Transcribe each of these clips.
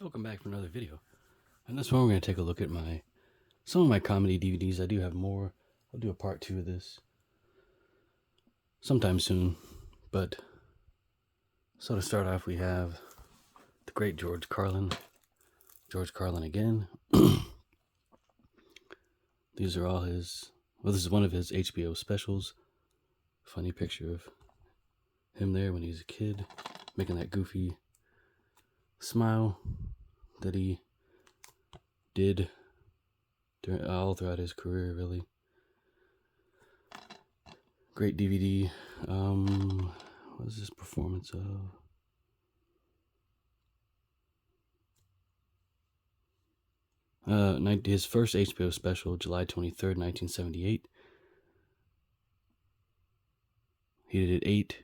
Welcome back for another video. In this one, we're going to take a look at some of my comedy DVDs. I do have more. I'll do a part 2 of this sometime soon. But so to start off, we have the great George Carlin. George Carlin again. These are all his. Well, this is one of his HBO specials. Funny picture of him there when he's a kid, making that goofy smile that he did all throughout his career, really. Great DVD. What was this performance of? His first HBO special, July 23rd, 1978. He did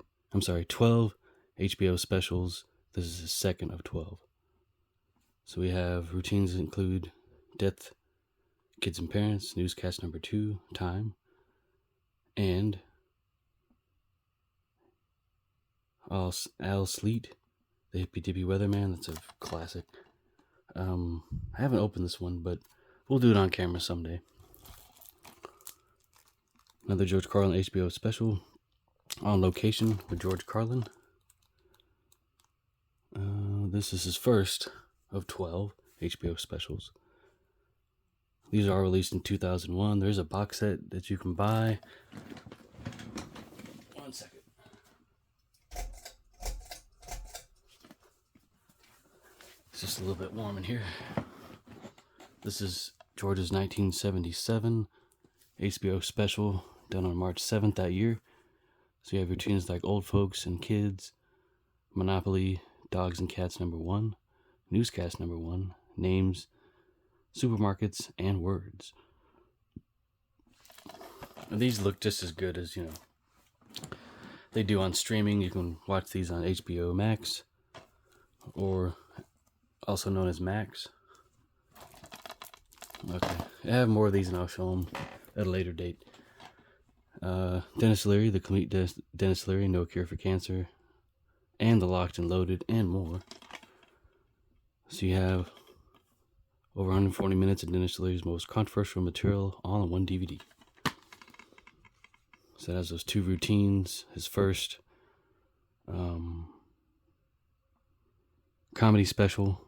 12 HBO specials. This is his second of 12. So we have routines that include Death, Kids and Parents, Newscast number 2, Time, and Al Sleet, the Hippy Dippy Weatherman. That's a classic. I haven't opened this one, but we'll do it on camera someday. Another George Carlin HBO special, On Location with George Carlin. This is his first of 12 HBO specials. These are released in 2001. There's a box set that you can buy. One second. It's just a little bit warm in here. This is George's 1977 HBO special done on March 7th that year. So you have routines like Old Folks and Kids, Monopoly, Dogs and Cats number 1, Newscast number 1, Names, Supermarkets, and Words. And these look just as good as, they do on streaming. You can watch these on HBO Max, or also known as Max. Okay, I have more of these and I'll show them at a later date. Denis Leary, the complete Denis Leary, No Cure for Cancer, and The Locked and Loaded, and more. So you have over 140 minutes of Denis Leary's most controversial material all in one DVD. So it has those 2 routines. His first comedy special.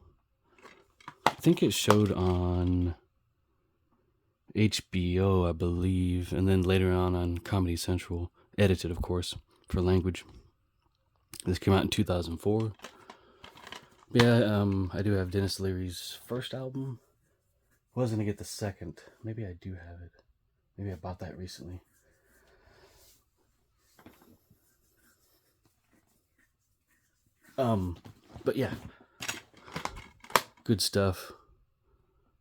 I think it showed on HBO, I believe, and then later on Comedy Central, edited, of course, for language. This came out in 2004. Yeah, I do have Denis Leary's first album. I was going to get the second. Maybe I do have it. Maybe I bought that recently. But yeah, good stuff.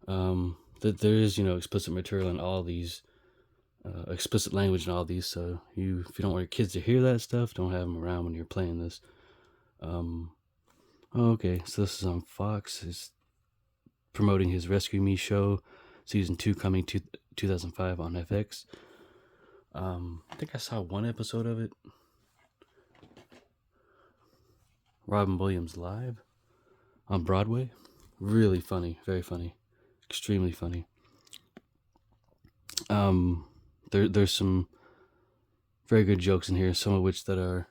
There is, explicit material in all these, explicit language in all these. So if you don't want your kids to hear that stuff, don't have them around when you're playing this. Okay, so this is on Fox. He's promoting his Rescue Me show, season 2 coming 2005 on FX. I think I saw one episode of it. Robin Williams live on Broadway. Really funny, very funny, extremely funny. There's some very good jokes in here, some of which that are,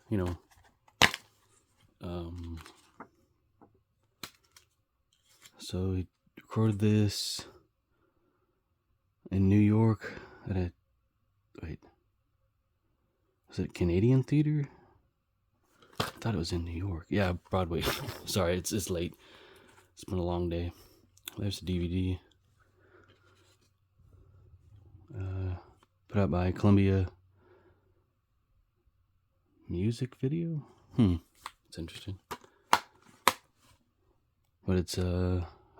so he recorded this in New York at was it Canadian Theater? I thought it was in New York. Yeah, Broadway. Sorry, it's late. It's been a long day. There's the DVD. Put out by Columbia Music Video. It's interesting. But it's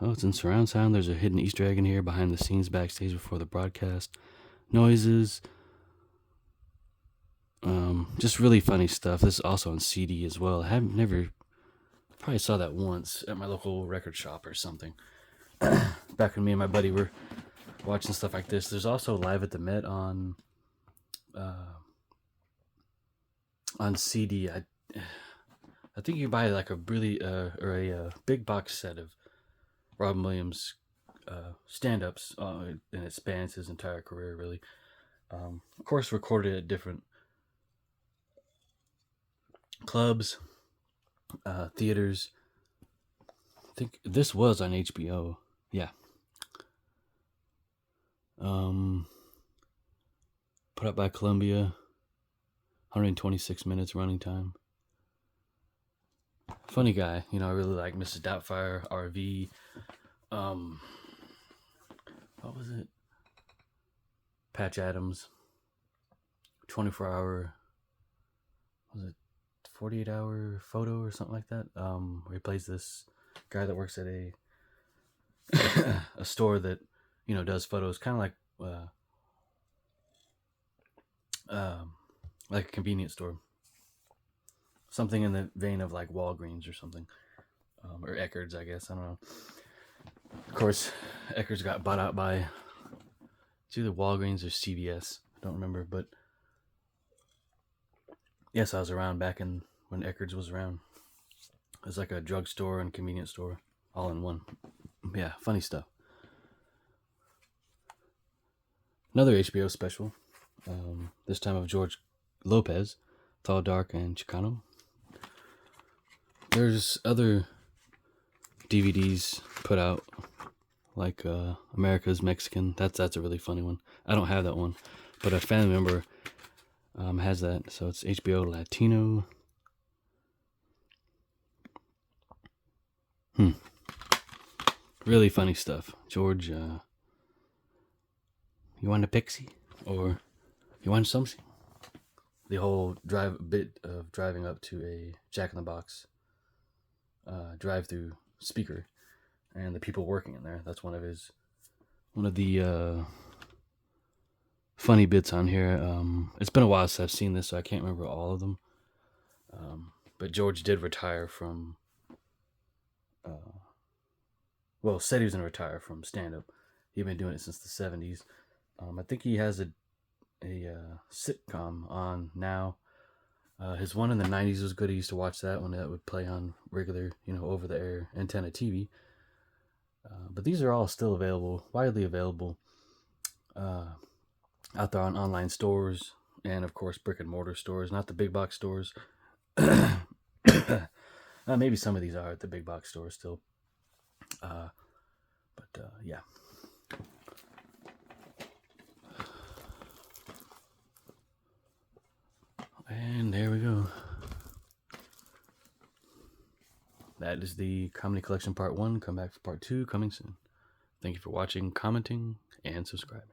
it's in surround sound. There's a hidden Easter egg in here, behind the scenes, backstage before the broadcast, noises. Just really funny stuff. This is also on CD as well. Probably saw that once at my local record shop or something. Back when me and my buddy were watching stuff like this. There's also Live at the Met on CD. I think you buy like a really or a big box set of Robin Williams stand-ups, and it spans his entire career, really. Of course, recorded at different clubs, theaters. I think this was on HBO. Yeah. Put up by Columbia. 126 minutes running time. Funny guy. You know, I really like Mrs. Doubtfire, RV. What was it? Patch Adams. 24-hour. Was it 48-hour photo or something like that? Where he plays this guy that works at a a store that, you know, does photos, kind of like a convenience store, something in the vein of like Walgreens or something, or Eckerd's, I guess. I don't know. Of course, Eckerd's got bought out by, it's either Walgreens or CVS. I don't remember, but yes, I was around back in when Eckerd's was around. It was like a drugstore and convenience store all in one. Yeah, funny stuff. Another HBO special, this time of George Lopez, Tall, Dark, and Chicano. There's other DVDs put out, like America's Mexican. That's a really funny one. I don't have that one, but a family member has that. So it's HBO Latino. Really funny stuff. George, you want a pixie? Or you want something? The whole bit of driving up to a Jack in the Box drive-through speaker, and the people working in there. That's one of the funny bits on here. It's been a while since I've seen this, so I can't remember all of them. But George did retire from, said he was going to retire from stand-up. He'd been doing it since the 70s. I think he has a sitcom on now. His one in the 90s was good. I used to watch that one. That would play on regular, over-the-air antenna TV. But these are all still available, widely available, out there on online stores and, of course, brick-and-mortar stores, not the big box stores. Maybe some of these are at the big box stores still. Yeah. And there we go. That is the Comedy Collection Part 1. Come back for Part 2 coming soon. Thank you for watching, commenting, and subscribing.